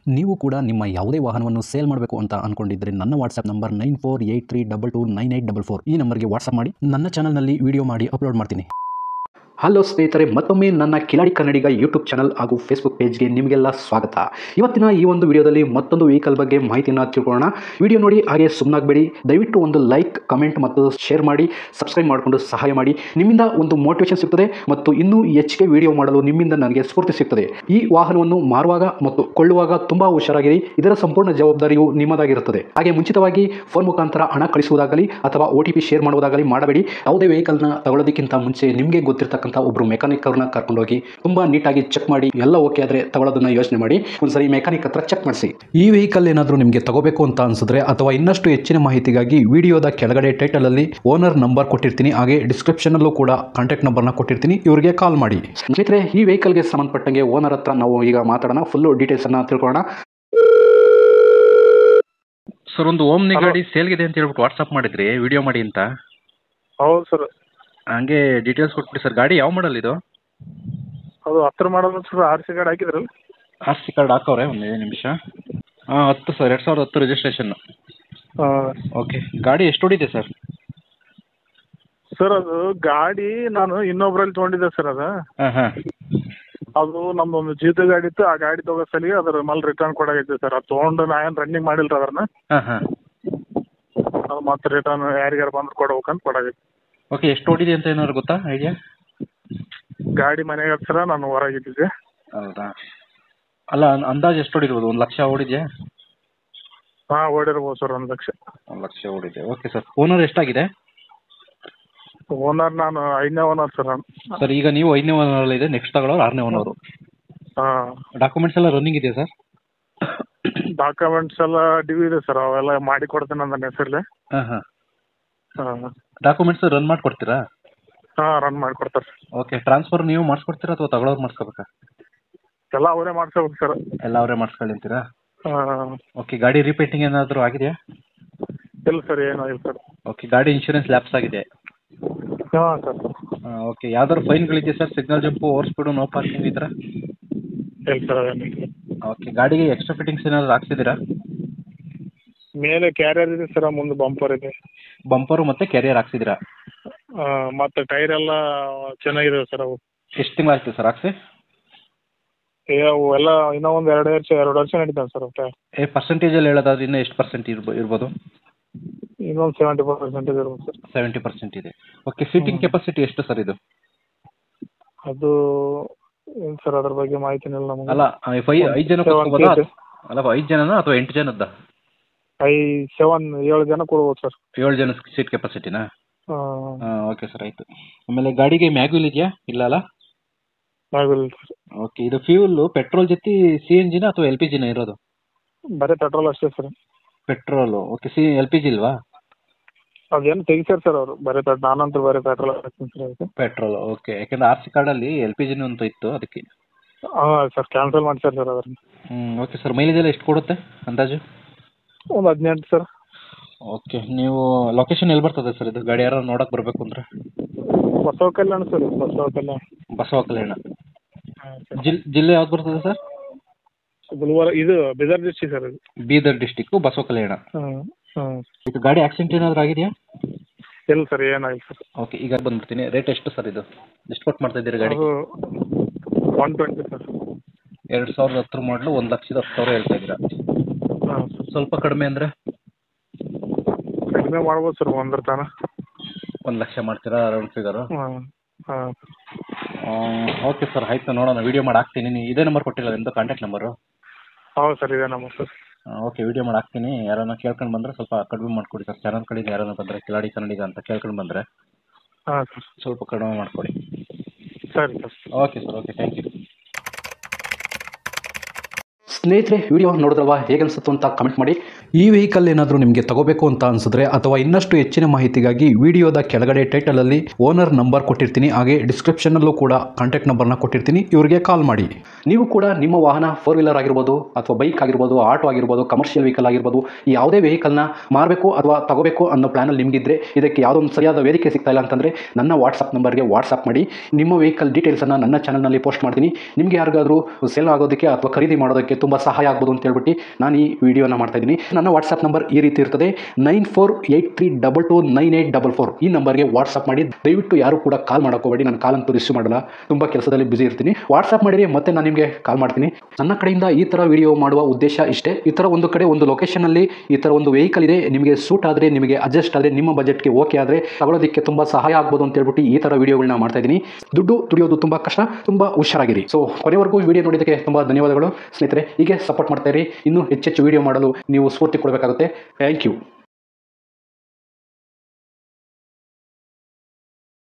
ನೀವು ಕೂಡ ನಿಮ್ಮ ಯಾವುದೇ ವಾಹನವನ್ನು ಸೇಲ್ ಮಾಡಬೇಕು ಅಂತ ಅನ್ಕೊಂಡಿದ್ರೆ ನನ್ನ ವಾಟ್ಸ್ಆಪ್ ನಂಬರ್ 9483229844 ಈ ನಂಬರ್ಗೆ ವಾಟ್ಸ್ಆಪ್ ಮಾಡಿ. ನನ್ನ ಚಾನಲ್ನಲ್ಲಿ ವಿಡಿಯೋ ಮಾಡಿ ಅಪ್ಲೋಡ್ ಮಾಡ್ತೀನಿ. ಹಲೋ ಸ್ನೇಹಿತರೆ, ಮತ್ತೊಮ್ಮೆ ನನ್ನ ಕಿಲಾಡಿ ಕನ್ನಡಿಗ ಯೂಟ್ಯೂಬ್ ಚಾನಲ್ ಹಾಗೂ ಫೇಸ್ಬುಕ್ ಪೇಜ್ಗೆ ನಿಮಗೆಲ್ಲ ಸ್ವಾಗತ. ಇವತ್ತಿನ ಈ ಒಂದು ವಿಡಿಯೋದಲ್ಲಿ ಮತ್ತೊಂದು ವೆಹಿಕಲ್ ಬಗ್ಗೆ ಮಾಹಿತಿಯನ್ನು ತಿಳ್ಕೊಳ್ಳೋಣ. ವಿಡಿಯೋ ನೋಡಿ ಹಾಗೆ ಸುಮ್ಮನಾಗಬೇಡಿ. ದಯವಿಟ್ಟು ಒಂದು ಲೈಕ್, ಕಮೆಂಟ್ ಮತ್ತು ಶೇರ್ ಮಾಡಿ, ಸಬ್ಸ್ಕ್ರೈಬ್ ಮಾಡಿಕೊಂಡು ಸಹಾಯ ಮಾಡಿ. ನಿಮ್ಮಿಂದ ಒಂದು ಮೋಟಿವೇಶನ್ ಸಿಗ್ತದೆ ಮತ್ತು ಇನ್ನೂ ಹೆಚ್ಚಿಗೆ ವಿಡಿಯೋ ಮಾಡಲು ನಿಮ್ಮಿಂದ ನನಗೆ ಸ್ಫೂರ್ತಿ ಸಿಗ್ತದೆ. ಈ ವಾಹನವನ್ನು ಮಾರುವಾಗ ಮತ್ತು ಕೊಳ್ಳುವಾಗ ತುಂಬ ಹುಷಾರಾಗಿರಿ. ಇದರ ಸಂಪೂರ್ಣ ಜವಾಬ್ದಾರಿಯು ನಿಮ್ಮದಾಗಿರುತ್ತದೆ. ಹಾಗೆ ಮುಂಚಿತವಾಗಿ ಫೋನ್ ಮುಖಾಂತರ ಹಣ ಕಳಿಸುವುದಾಗಲಿ ಅಥವಾ OTP ಶೇರ್ ಮಾಡುವುದಾಗಲಿ ಮಾಡಬೇಡಿ. ಯಾವುದೇ ವೆಹಿಕಲ್ನ ತಗೊಳ್ಳೋದಕ್ಕಿಂತ ಮುಂಚೆ ನಿಮಗೆ ಗೊತ್ತಿರತಕ್ಕಂಥ ಒಬ್ರು ಮೆಕ್ಯಾನಿಕ್ ಅವ್ರನ್ನ ಕರ್ಕೊಂಡೋಗಿ ತುಂಬಾ ನೀಟಾಗಿ ಚೆಕ್ ಮಾಡಿ, ಎಲ್ಲ ಓಕೆ ಆದ್ರೆ ತಗೊಳ್ಳೋದನ್ನ ಯೋಚನೆ ಮಾಡಿ. ಒಂದ್ಸರಿ ಮೆಕ್ಯಾನಿಕ್ ಹತ್ರ ಚೆಕ್ ಮಾಡಿಸಿ. ಈ ವೆಹಿಕಲ್ ಏನಾದರೂ ನಿಮಗೆ ತಗೋಬೇಕು ಅಂತ ಅನ್ಸಿದ್ರೆ ಅಥವಾ ಇನ್ನಷ್ಟು ಹೆಚ್ಚಿನ ಮಾಹಿತಿಗಾಗಿ ವಿಡಿಯೋದ ಕೆಳಗಡೆ ಟೈಟಲ್ ಅಲ್ಲಿ ಓನರ್ ನಂಬರ್ ಕೊಟ್ಟಿರ್ತೀನಿ, ಹಾಗೆ ಡಿಸ್ಕ್ರಿಪ್ಷನ್ ಅಲ್ಲೂ ಕೂಡ ಕಾಂಟ್ಯಾಕ್ಟ್ ನಂಬರ್ನ ಕೊಟ್ಟಿರ್ತೀನಿ, ಇವರಿಗೆ ಕಾಲ್ ಮಾಡಿ. ಸ್ನೇಹಿತರೆ, ಈ ವೆಹಿಕಲ್ಗೆ ಸಂಬಂಧಪಟ್ಟಂಗೆ ಓನರ್ ಹತ್ರ ನಾವು ಈಗ ಮಾತಾಡೋಣ, ಫುಲ್ ಡೀಟೇಲ್ಸ್ ಅನ್ನ ತಿಳ್ಕೊಳ್ಳೋಣ. ಸರ್, ಒಂದು ಓಮ್ನಿ ಗಾಡಿ ಸೇಲ್ಗಿದೆ ಅಂತ ಹೇಳ್ಬಿಟ್ಟು ವಾಟ್ಸಪ್ ಮಾಡಿದ್ರಿ ವಿಡಿಯೋ ಮಾಡಿ ಅಂತ. ಹೌದು ಸರ್. ಹಂಗೆ ಡೀಟೇಲ್ಸ್ ಕೊಟ್ಬಿಡಿ ಸರ್. ಗಾಡಿ ಯಾವ ಮಾಡಲ್ ಇದು? ಅದು 10 ಮಾಡಲ್ ಸರ್. RC ಕಾರ್ಡ್ ಹಾಕಿದ್ರಲ್ಲ? RC ಕಾರ್ಡ್ ಹಾಕವ್ರೆ, ಒಂದು ನಿಮಿಷ. 10 ಸರ್, 2010 ರಿಜಿಸ್ಟ್ರೇಷನ್. ಓಕೆ, ಗಾಡಿ ಎಷ್ಟು ಹೊಡಿದೆ ಸರ್? ಸರ್, ಅದು ಗಾಡಿ ನಾನು ಇನ್ನೊಬ್ರಲ್ಲಿ ತೊಗೊಂಡಿದ್ದೆ ಸರ್. ಹಾಂ. ಅದು ನಮ್ದೊಂದು ಜೀತ ಗಾಡಿ ಇತ್ತು. ಆ ಗಾಡಿ ತಗೋ ಸಲಿಗೆ ಅದ್ರ ಮೇಲೆ ರಿಟರ್ನ್ ಕೊಡಾಗೈತೆ ಸರ್. ಅದು ತೊಗೊಂಡು ನಾ ಏನು ರನ್ನಿಂಗ್ ಮಾಡಿಲ್ಲ ಅದನ್ನ. ಹಾಂ. ಅದು ಮತ್ತೆ ರಿಟರ್ನ್ ಯಾರಿಗಾರು ಬಂದ್ರೆ ಕೊಡ್ಬೇಕಂತ ಕೊಡಾಗೈತೆ. ಓಕೆ, ಎಷ್ಟು ಹೊಡಿದೆ ಅಂತ ಏನಾದ್ರು ಗೊತ್ತಾ ಐಡಿಯಾ? ಗಾಡಿ ಮನೆಗೆ ಸರ, ನಾನು ಹೊರಗಿದ್ದಿದ್ದೆ. ಹೌದಾ? ಅಲ್ಲ, ಅಂದಾಜು ಎಷ್ಟು ಹೊಡಿರ್ಬೋದು? 1 ಲಕ್ಷ ಹೊಡಿದ್ಯಾ? ಹಾಂ, ಓಡಿರ್ಬೋದು ಸರ್. 1 ಲಕ್ಷ. 1 ಲಕ್ಷ ಹೊಡಿದೆ. Okay sir. ಓನರ್ ಎಷ್ಟಾಗಿದೆ? ಓನರ್ ನಾನು 5ನೇ ಓನರ್ ಸರ್. ಸರ್, ಈಗ ನೀವು 5ನೇ ಓನರ್ ಇದೆ, ನೆಕ್ಸ್ಟ್ ತಗೊಳ್ಳೋರು 6ನೇ ಓನರು. ಹಾಂ. ಡಾಕ್ಯುಮೆಂಟ್ಸ್ ಎಲ್ಲ ರನ್ನಿಂಗ್ ಇದೆಯಾ ಸರ್? ಡಾಕ್ಯುಮೆಂಟ್ಸ್ ಎಲ್ಲ ಡಿವಿ ಇದೆ ಸರ್. ಅವೆಲ್ಲ ಮಾಡಿ ಕೊಡ್ತೇನೆ ನನ್ನ ಹೆಸರಲ್ಲೇ. ಹಾಂ. ಹಾಂ. ಡಾಕ್ಯುಮೆಂಟ್ಸ್ ರನ್ ಮಾಡಿಕೊಡ್ತೀರಾ? ಹಾಂ, ರನ್ ಮಾಡಿಕೊಡ್ತಾರೆ. ಓಕೆ, ಟ್ರಾನ್ಸ್ಫರ್ ನೀವು ಮಾಡಿಸ್ಕೊಡ್ತೀರಾ ಅಥವಾ ತಗೊಳ್ಳೋರು ಮಾಡಿಸ್ಕೋಬೇಕಾ? ಎಲ್ಲ ಅವರೇ ಮಾಡ್ಸ್ಕೋಬೇಕು ಸರ್. ಎಲ್ಲ ಅವರೇ ಮಾಡಿಸ್ಕೊಳ್ಳಿ ಅಂತೀರಾ? ಹಾಂ. ಓಕೆ, ಗಾಡಿ ರೀಪೇಂಟಿಂಗ್ ಏನಾದರೂ ಆಗಿದೆಯಾ? ಇಲ್ಲ ಸರ್, ಏನೂ ಇಲ್ಲ ಸರ್. ಓಕೆ, ಗಾಡಿ ಇನ್ಶೂರೆನ್ಸ್ ಲ್ಯಾಪ್ಸ್ ಆಗಿದೆ? ಹಾಂ ಸರ್. ಓಕೆ, ಯಾವ್ದಾದ್ರು ಫೈನ್ಗಳಿದೆಯಾ sir? Signal jump, over speed, no parking ಈ ಥರ? ಇಲ್ಲ ಸರ್, ಅದೇನಿಲ್ಲ. ಓಕೆ, ಗಾಡಿಗೆ ಎಕ್ಸ್ಟ್ರಾ ಫಿಟ್ಟಿಂಗ್ಸ್ ಏನಾದರೂ ಹಾಕ್ಸಿದ್ದೀರಾ? ಮೇಲೆ ಕ್ಯಾರಿಯರ್ ಇದೆ ಸರ್, ಮುಂದೆ ಬಂಪರ್ ಇದೆ. ಬಂಪರು ಮತ್ತು ಕ್ಯಾರಿಯರ್ ಹಾಕ್ಸಿದ್ದೀರಾ? ಮತ್ತು ಟೈರ್ ಎಲ್ಲ ಚೆನ್ನಾಗಿದೆ ಸರ್. ಅವು ಎಷ್ಟು ತಿಂಗಳು ಆಗ್ತದೆ ಸರ್ ಹಾಕ್ಸಿ? ಅವು ಎಲ್ಲ ಇನ್ನೂ ಒಂದು 2 ವರ್ಷ ನಡೀತಾವೆ ಸರ್. ಟೈರ್ ಪರ್ಸೆಂಟೇಜಲ್ಲಿ ಹೇಳೋದಾದ್ರೆ ಇನ್ನೂ ಎಷ್ಟು ಪರ್ಸೆಂಟ್ ಇರ್ಬೋದು? ಇನ್ನೊಂದು 70% ಇರ್ಬೋದು ಸರ್. 70% ಇದೆ. ಓಕೆ, ಸೀಟಿಂಗ್ ಕೆಪಾಸಿಟಿ ಎಷ್ಟು ಸರ್ ಇದು? ಅದು ಏನು ಸರ್, ಅದ್ರ ಬಗ್ಗೆ ಮಾಹಿತಿನೇ ಇಲ್ಲ ನಮಗೆ. ಅಲ್ಲ, 5 ಜನ ಕೂತ್ಕೋಬೋದಾ? ಅಲ್ಲ, 5 ಜನನಾ ಅಥವಾ 8 ಜನದ್ದ? 7 ಜನ ಕೊಡ್ಬೋದು ಸರ್. 7 ಜನ ಸೀಟ್ ಕೆಪಾಸಿಟಿನಾ? ಹಾಂ. ಓಕೆ ಸರ್, ಆಯಿತು. ಆಮೇಲೆ ಗಾಡಿಗೆ ಮ್ಯಾಗ್ವಿಲ್ ಇದೆಯಾ? ಇಲ್ಲ ಅಲ್ಲ? Mag wheel sir. ಓಕೆ, ಇದು ಫ್ಯೂಲು ಪೆಟ್ರೋಲ್ ಜೊತೆ CNGನ ಅಥವಾ LPGನ ಇರೋದು? ಬರೀ ಪೆಟ್ರೋಲ್ ಅಷ್ಟೇ ಸರ್. ಪೆಟ್ರೋಲು. ಓಕೆ, LPG ಇಲ್ವಾ? ಅದೇನು ತೆಗಿಸ್ಯಾರ ಸರ್ ಅವರು. ಬರೀ ನಾನಂತೂ ಬರೀ ಪೆಟ್ರೋಲ್ ಹಾಕ್ತೀನಿ ಸರ್ ಅದಕ್ಕೆ. ಪೆಟ್ರೋಲ್. ಓಕೆ, ಯಾಕೆಂದ್ರೆ RC ಕಾರ್ಡಲ್ಲಿ LPGನೂ ಅಂತ ಇತ್ತು, ಅದಕ್ಕೆ. ಹಾಂ ಸರ್, ಕ್ಯಾನ್ಸಲ್ ಮಾಡ್ಸ್ಯಾರ ಸರ್ ಅದನ್ನು. ಓಕೆ ಸರ್, ಮೈಲೇಜ್ ಎಲ್ಲ ಎಷ್ಟು ಕೊಡುತ್ತೆ ಅಂದಾಜು? ಒಂದು 18 ಸರ್. ಓಕೆ, ನೀವು ಲೊಕೇಶನ್ ಎಲ್ಲಿ ಬರ್ತದೆ ಸರ್ ಇದು? ಗಾಡಿ ಯಾರು ನೋಡಕ್ಕೆ ಬರಬೇಕು ಅಂದರೆ? ಬಸವ ಕಲ್ಯಾಣ ಸರ್. ಬಸವ ಕಲ್ಯಾಣ. ಹಾಂ ಸರ್. ಜಿಲ್ಲೆ ಯಾವ್ದು ಬರ್ತದೆ ಸರ್? ಗುಲ್ಬರ್ಗ, ಇದು ಬೀದರ್ ಡಿಸ್ಟ್ರಿಕ್ಟ್ ಸರ್. ಇದು ಬೀದರ್ ಡಿಸ್ಟಿಕ್ಕು, ಬಸವ ಕಲ್ಯಾಣ. ಹಾಂ. ಇದು ಗಾಡಿ ಆಕ್ಸಿಡೆಂಟ್ ಏನಾದರೂ ಆಗಿದೆಯಾ? ಇಲ್ಲ ಸರ್, ಏನಾಗಿಲ್ಲ ಸರ್. ಓಕೆ, ಈಗ ಬಂದ್ಬಿಡ್ತೀನಿ. ರೇಟ್ ಎಷ್ಟು ಸರ್ ಇದು? ಎಷ್ಟು ಕೊಟ್ಟು ಮಾಡ್ತಾ ಇದ್ದೀರಿ ಗಾಡಿ? ಅದು 120 ಸರ್. 2010 ಮಾಡಲು 1,10,10,000 ಹೇಳ್ತಾ ಇದ್ದೀರಾ? ಹಾಂ ಸರ್. ಸ್ವಲ್ಪ ಕಡಿಮೆ ಅಂದರೆ? ಕಡಿಮೆ ಮಾಡ್ಬೋದು ಸರ್, 1 ತನಕ. 1 ಲಕ್ಷ ಮಾಡ್ತೀರಾ ರೌಂಡ್ ಫಿಗರು? ಹಾಂ. ಹಾಂ. ಓಕೆ ಸರ್, ಆಯಿತು, ನೋಡೋಣ. ವಿಡಿಯೋ ಮಾಡಿ ಹಾಕ್ತೀನಿ. ನೀವು ಇದೇ ನಂಬರ್ ಕೊಟ್ಟಿಲ್ಲ ನಿಮ್ಮದು ಕಾಂಟ್ಯಾಕ್ಟ್ ನಂಬರು? ಹೌದು ಸರ್, ಇದೇ ನಂಬರ್ ಸರ್. ಓಕೆ, ವಿಡಿಯೋ ಮಾಡಿ ಹಾಕ್ತೀನಿ. ಯಾರನ್ನ ಕೇಳ್ಕೊಂಡು ಬಂದರೆ ಸ್ವಲ್ಪ ಕಡಿಮೆ ಮಾಡಿಕೊಡಿ ಸರ್. ಚಾನಲ್ ಕಡೆಯಿಂದ ಯಾರನ್ನ ಬಂದರೆ ಕಿಲಾಡಿ ಕನ್ನಡಿಗ ಅಂತ ಕೇಳ್ಕೊಂಡು ಬಂದರೆ ಹಾಂ ಸರ್, ಸ್ವಲ್ಪ ಕಡಿಮೆ ಮಾಡಿಕೊಡಿ. ಸರಿ sir. Okay sir, okay, thank you. ಸ್ನೇಹಿತರೆ, ವಿಡಿಯೋ ನೋಡಿದ್ರಲ್ವಾ, ಹೇಗೆ ಅನಿಸುತ್ತು ಅಂತ ಕಮೆಂಟ್ ಮಾಡಿ. ಈ ವೆಹಿಕಲ್ ಏನಾದರೂ ನಿಮಗೆ ತಗೋಬೇಕು ಅಂತ ಅನಿಸಿದ್ರೆ ಅಥವಾ ಇನ್ನಷ್ಟು ಹೆಚ್ಚಿನ ಮಾಹಿತಿಗಾಗಿ ವಿಡಿಯೋದ ಕೆಳಗಡೆ ಟೈಟಲಲ್ಲಿ ಓನರ್ ನಂಬರ್ ಕೊಟ್ಟಿರ್ತೀನಿ, ಹಾಗೆ ಡಿಸ್ಕ್ರಿಪ್ಷನಲ್ಲೂ ಕೂಡ ಕಾಂಟ್ಯಾಕ್ಟ್ ನಂಬರ್ನ ಕೊಟ್ಟಿರ್ತೀನಿ, ಇವರಿಗೆ ಕಾಲ್ ಮಾಡಿ. ನೀವು ಕೂಡ ನಿಮ್ಮ ವಾಹನ 4 ವೀಲರ್ ಆಗಿರ್ಬೋದು ಅಥವಾ ಬೈಕ್ ಆಗಿರ್ಬೋದು, ಆಟೋ ಆಗಿರ್ಬೋದು, ಕಮರ್ಷಿಯಲ್ ವೆಹಿಕಲ್ ಆಗಿರ್ಬೋದು, ಈ ಯಾವುದೇ ವೆಹಿಕಲ್ನ ಮಾರಬೇಕು ಅಥವಾ ತಗೋಬೇಕು ಅನ್ನೋ ಪ್ಲಾನಲ್ಲಿ ನಿಮಗಿದ್ರೆ ಇದಕ್ಕೆ ಯಾವುದೋ ಒಂದು ಸರಿಯಾದ ವೇದಿಕೆ ಸಿಗ್ತಾ ಇಲ್ಲ ಅಂತಂದರೆ ನನ್ನ ವಾಟ್ಸಪ್ ನಂಬರ್ಗೆ ವಾಟ್ಸಪ್ ಮಾಡಿ. ನಿಮ್ಮ ವೆಹಿಕಲ್ ಡೀಟೇಲ್ಸನ್ನು ನನ್ನ ಚಾನಲ್ನಲ್ಲಿ ಪೋಸ್ಟ್ ಮಾಡ್ತೀನಿ. ನಿಮಗೆ ಯಾರಿಗಾದರೂ ಸೇಲ್ ಆಗೋದಕ್ಕೆ ಅಥವಾ ಖರೀದಿ ಮಾಡೋದಕ್ಕೆ ತುಂಬ ಸಹಾಯ ಆಗ್ಬೋದು ಅಂತ ಹೇಳ್ಬಿಟ್ಟು ನಾನು ಈ ವಿಡಿಯೋನ ಮಾಡ್ತಾ ಇದ್ದೀನಿ. ನನ್ನ ವಾಟ್ಸಪ್ ನಂಬರ್ ಈ ರೀತಿ ಇರ್ತದೆ 9483229844. ಈ ನಂಬರ್ಗೆ ವಾಟ್ಸಪ್ ಮಾಡಿ. ದಯವಿಟ್ಟು ಯಾರು ಕೂಡ ಕಾಲ್ ಮಾಡೋಕೋಬೇಡಿ, ನಾನು ಕಾಲ್ ಅಂತೂ ರಿಸೀವ್ ಮಾಡಲ್ಲ, ತುಂಬ ಕೆಲಸದಲ್ಲಿ ಬ್ಯುಸಿ ಇರ್ತೀನಿ. ವಾಟ್ಸಪ್ ಮಾಡಿರಿ, ಮತ್ತೆ ನಾನು ನಿಮಗೆ ಕಾಲ್ ಮಾಡ್ತೀನಿ. ನನ್ನ ಕಡೆಯಿಂದ ಈ ಥರ ವಿಡಿಯೋ ಮಾಡುವ ಉದ್ದೇಶ ಇಷ್ಟೇ. ಈ ಥರ ಒಂದು ಕಡೆ ಒಂದು ಲೊಕೇಶನಲ್ಲಿ ಈ ಥರ ಒಂದು ವೆಹಿಕಲ್ ಇದೆ, ನಿಮಗೆ ಸೂಟ್ ಆದರೆ, ನಿಮಗೆ ಅಡ್ಜಸ್ಟ್ ಆದರೆ, ನಿಮ್ಮ ಬಜೆಟ್ಗೆ ಓಕೆ ಆದರೆ ತಗೊಳ್ಳೋದಕ್ಕೆ ತುಂಬ ಸಹಾಯ ಆಗ್ಬೋದು ಅಂತ ಹೇಳ್ಬಿಟ್ಟು ಈ ಥರ ವಿಡಿಯೋಗಳನ್ನ ಮಾಡ್ತಾ ಇದ್ದೀನಿ. ದುಡ್ಡು ದುಡಿಯೋದು ತುಂಬ ಕಷ್ಟ, ತುಂಬ ಹುಷಾರಾಗಿರಿ. ಸೊ ಕೊನೆವರೆಗೂ ವಿಡಿಯೋ ನೋಡಿದ್ದಕ್ಕೆ ತುಂಬ ಧನ್ಯವಾದಗಳು ಸ್ನೇಹಿತರೆ. ಹೀಗೆ ಸಪೋರ್ಟ್ ಮಾಡ್ತಾ ಇರಿ. ಇನ್ನೂ ಹೆಚ್ಚೆಚ್ಚು ವಿಡಿಯೋ ಮಾಡಲು ನೀವು ಸ್ಫೂರ್ತಿ ಕೊಡಬೇಕಾಗುತ್ತೆ. Thank you.